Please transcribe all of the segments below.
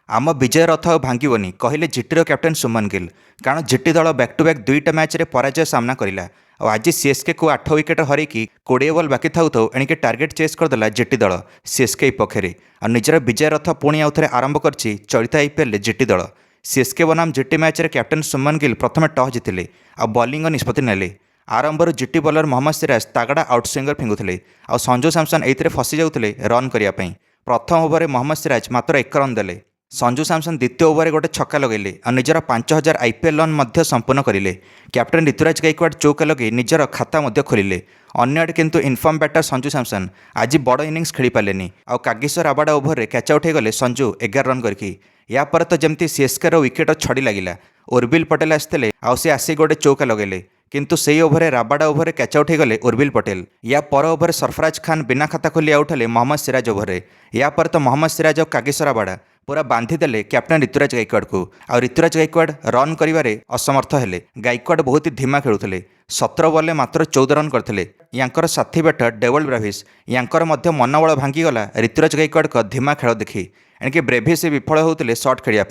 आम विजय रथ भांगनी कहले जीटीर कैप्टेन सुमन गिल कारण जीटी दल बैक टू बैक दुईटा मैच रे पराजय सामना करला। आज सीएसके को 8 विकेट हरैकी 20 बॉल बाकी थाउ थाउ एणिके टार्गेट चेस करदेला जीटी दल सीएसके पक्षे और निजर विजय रथ पुणी आउ थे आरंभ कर चलित आईपीएल जीटी दल। सीएसके बनाम जीटी मैच रे कैप्टेन सुमन गिल प्रथम टॉस जीतिले आ बॉलिंग निष्पत्ति नेले। आरंभर जीटी बॉलर मोहम्मद सिराज तागड़ा आउटस्विंगर फिंगुले आ संजू सैमसन एइथिरे फसी जाउथिले रन करने। प्रथम ओवर मोहम्मद सिराज मात्र 1 रन देले। संजू सैमसन द्वितीय ओवर गोटे छक्का लगेले और निजर 5000 आईपीएल रन संपूर्ण करें। कैप्टेन ऋतुराज गायकवाड़ चौका लगे निजर खाता खोलिले। अन्यआड़े किंतु इनफॉर्म बैटर संजू सैमसन आज बड़ इनिंग्स खेली पारे और Kagiso Rabada over catch out होगले संजू 11 रन करके। या पर तो जमती सीएसके विकेट छड़ी लगिला उर्बिल पटेल आसते आसी गोटे चौका लगेले किंतु से over Rabada over catch out होगले उर्बिल पटेल। या पर ओभर सरफराज खान बिना खाता खोली आउट हेले मोहम्मद सिराज ओभर। या पर तो मोहम्मद सिराज और कागिसो राबाडा पूरा बांधिदेले कैप्टेन ऋतुराज गायकवाड़ को और ऋतुराज गायकवाड़ रन करिवारे असमर्थ हेले। गायकवाड़ बहुत ही धीमा खेलुले 17 बॉल मात्र 14 रन करथिले। यांकर साथी बैटर डेवल ब्रेविस यांकर मध्य मनोबल भांगीगला ऋतुराज गायकवाड़ का धीमा खेल देखी एणिके ब्रेविस विफल होते शॉट खेलिया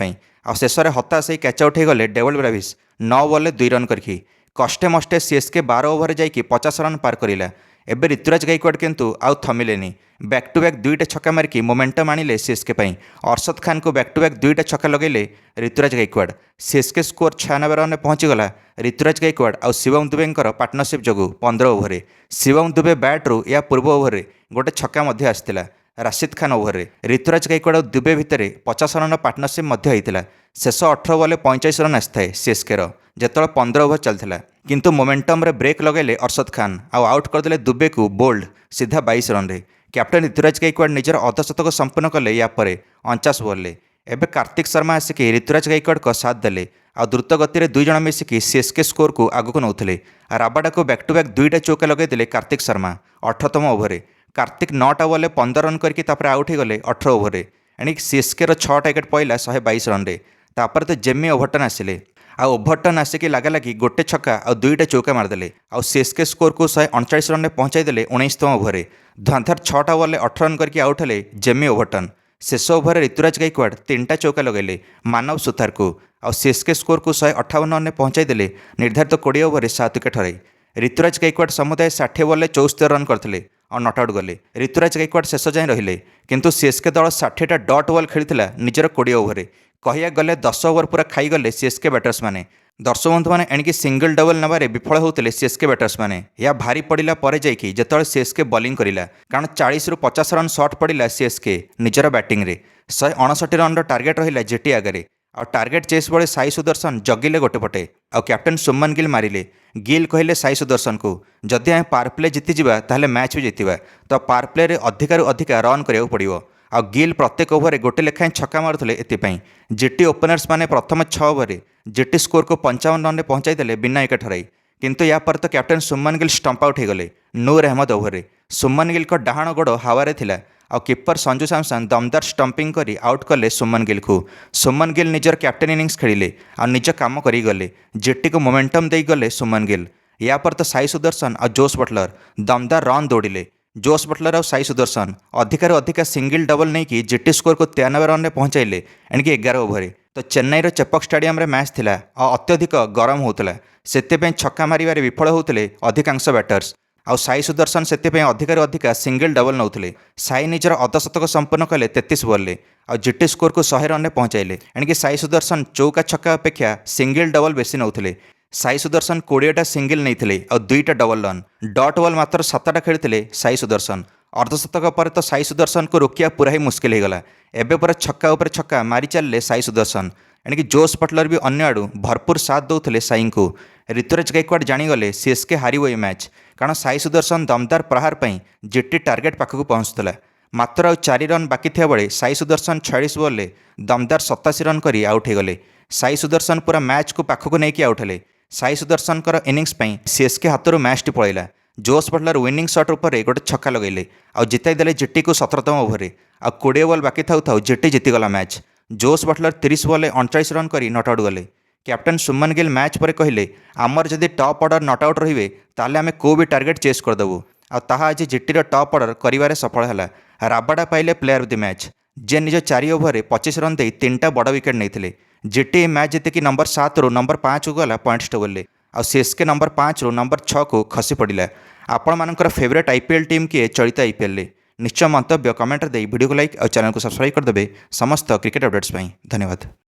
और शेष में हताश होई कैच आउट होगले डेवल ब्रेविस 9 बॉल 2 रन करके। कष्टे मष्टे सीएसके 12 ओवर जाइए 50 रन पार करिला। एबे ऋतुराज गायकवाड़ किंतु आउ थमिलेनी बैक टू बैक दुईटा छक्का मारिकी मोमेंटम आनिले सीएसके पई। अरशद खान को बैक टू बैक दुईटा छक्का लगेले Ruturaj Gaikwad. CSK score 96 run पहुंचीगला ऋतुराज गायकवाड़ और शिवम दुबे पार्टनरशिप जो 15 ओवर। शिवम दुबे बैट्रु या पूर्व ओवर गोटे छक्का आसाला राशिद खान ओभर। ऋतुराज गायकवाड़ और दुबे भितर 50 रन पार्टनरशिप होता। शेष 18 बॉल 45 रन आए सीएसके जो 15 ओवर चलता किंतु मोमेंटम रे ब्रेक लगेले अरशद खान आउट करदे दुबे को बोल्ड सीधा 22 रन रे। कैप्टेन ऋतुराज गायकवाड़ निजर अर्धशतक संपूर्ण कले। या 49 बॉल एवं कार्तिक शर्मा आसिक ऋतुराज गायकवाड़ का साथ देले आ द्रुत गति में 2 जण मिसिकी सीएसके स्कोर को आगक नौले। राबाडा को बैक टू बैक दुईटा चौका लगेदेले कार्तिक शर्मा 18तम ओवर। कार्तिक 9टा बॉल 15 रन करके आउट होगले 18 ओवर एणिक सीएसके 6टा विकेट पड़ा 122 रन रे। तापर तो जेमी ओभरटन आसिले आ ओभरटन आसिक लगा लगी गोटे छक्का और दुईटा चौका मारदेले आ सीएसके स्कोर को 139 रन पहुंचाईदेले 19तम ओवर। धुआंधार 6टा बॉल 18 रन करके आउट हेले जेमी ओभरटन। शेष ओवर ऋतुराज गायकवाड़ 3टा चौका लगेले मानव सुथार को और सीएसके स्कोर को 158 रन पहुंचाईदेले निर्धारित 20 ओवर 7 विकेट हराई। ऋतुराज गायकवाड़ समुदाय 60 बॉल 74 रन करते और नट आउट गले। ऋतुराज गायकवाड़ शेष जाए रहिले किंतु सीएसके दल 60टा डॉट बॉल खेली निजर 20 ओवर। कहया गले 10 ओवर पूरा खाईगले सीएसके बैटर्स मैंने। दर्शक बंधु मैंने एणिकी सिंगल डबल नबारे विफल होते सीएसके बैटर्स मैंने। या भारी पड़ा पर जाइए जिते सीएसके बॉलिंग करिला कारण 40 रु 50 रन शॉट पड़ा सीएसके निजर बैटिंग रे। 159 रन टार्गेट रहा जीटी आगे और टार्गेट चेस बड़े साई सुदर्शन जगिले गोटे पटे और कैप्टेन सुमन गिल मारिले। गिल कहले साई सुदर्शन को जदि आम पार प्ले जीतिजा ताहले मैच भी जीतिबा तो पार प्ले अधिकारु अधिका रन करिया पड़ो। आ गिल प्रत्येक ओवर गोटे लेखाएं छक्का मारुले एपाई। जीटी ओपनर्स माने प्रथम 6 ओवर जीटी स्कोर को 55 रन पहुंचाईदेले बिना विकेट हराई किंतु या पर तो captain Suman Gill stump out होगले नूर अहमद ओवर। सुमन गिल को डाहाण गोड़ हावारे थिला और कीपर संजू सैमसन दमदार स्टंपिंग करी आउट कले सुमन गिल को। सुमन गिल निजर कैप्टेन इनिंग्स खेलिले और निज काम करी गले। जीटी को मोमेंटम दे गले सुमन गिल। या पर तो साई सुदर्शन और जोश बटलर दमदार रन दौड़िले। जोश बटलर और साई सुदर्शन अधिकार अधिका सिंगल डबल नहीं कि जीटी स्कोर को 93 रन पहुंचाइले एणिकी 11 ओवर। तो चेन्नईर चेपक स्टाडियम मैच थिला और अत्यधिक गरम होता से छक्का मारे विफल होते अधिकांश बैटर्स और साई सुदर्शन से अधिकार अधिका सिंगल डबल नौले। साई निजर अर्धशतक संपूर्ण कले 33 बॉल और जीटी स्कोर को 100 रन पहुंचाइले एणिकी साई सुदर्शन चौका छक्का अपेक्षा सिंगल डबल बेसी नौले। साई सुदर्शन 20टा सिंगल नहीं और 2टा डबल रन डॉट बॉल मात्र 7टा खेलते साई सुदर्शन। अर्धशतक पर तो साई सुदर्शन को रोकिया पूरा ही मुस्किल होगला। एबे पर छक्का उपर छक्का मारी चलले साई सुदर्शन एणिकी जोश बटलर भी अन्य आड़ू भरपूर साथ दौले साई को। ऋतुराज गायकवाड़ जाणीगले सीएसके हारिबो ये मैच कारण साई सुदर्शन दमदार प्रहार पर जीटी टार्गेट पाखक पहुँचुला। मात्र 4 रन बाकी थिया बेले साई सुदर्शन 46 बॉल दमदार 87 रन करी आउट होगले। साई सुदर्शन पूरा मैच को पाखक नहीं आउट हेले। साई सुदर्शन इनिंग्स सीएसके हाथों मैच टी पलैला। जोश बटलर विनिंग शॉट उपर गोटे छक्का लगेले और जिताईदेले जीटी को 17तम ओवर आ 20 बॉल बाकी थाउ थाउ जीटी जीतीगला match. Jos Buttler 30 ball 39 run करी नट आउट गले। कैप्टेन सुमन गिल मैच पर कहले आमर जदि टॉप ऑर्डर नट आउट रे ताले आम को भी टार्गेट चेस करदेबू आज जीटीर टॉप ऑर्डर कर सफल है। राबाडा पाइले प्लेयर ऑफ द मैच जे निज 4 ओभर 25 रन दे 3टा बड़ विकेट नहीं जीटी मैच जीतिकी नंबर 7 ରୁ नंबर 5 को गला पॉइंट्स टेबल आ सीएसके नंबर 5 ରୁ नंबर 6 को खसी पड़ा। आपण मानकर फेवरेट आईपीएल टीम किए चलित आईपीएल निश्चय मंतव्य कमेंट दे वीडियो को लाइक और चैनल को सब्सक्राइब करदे समस्त क्रिकेट अपडेट्स। धन्यवाद।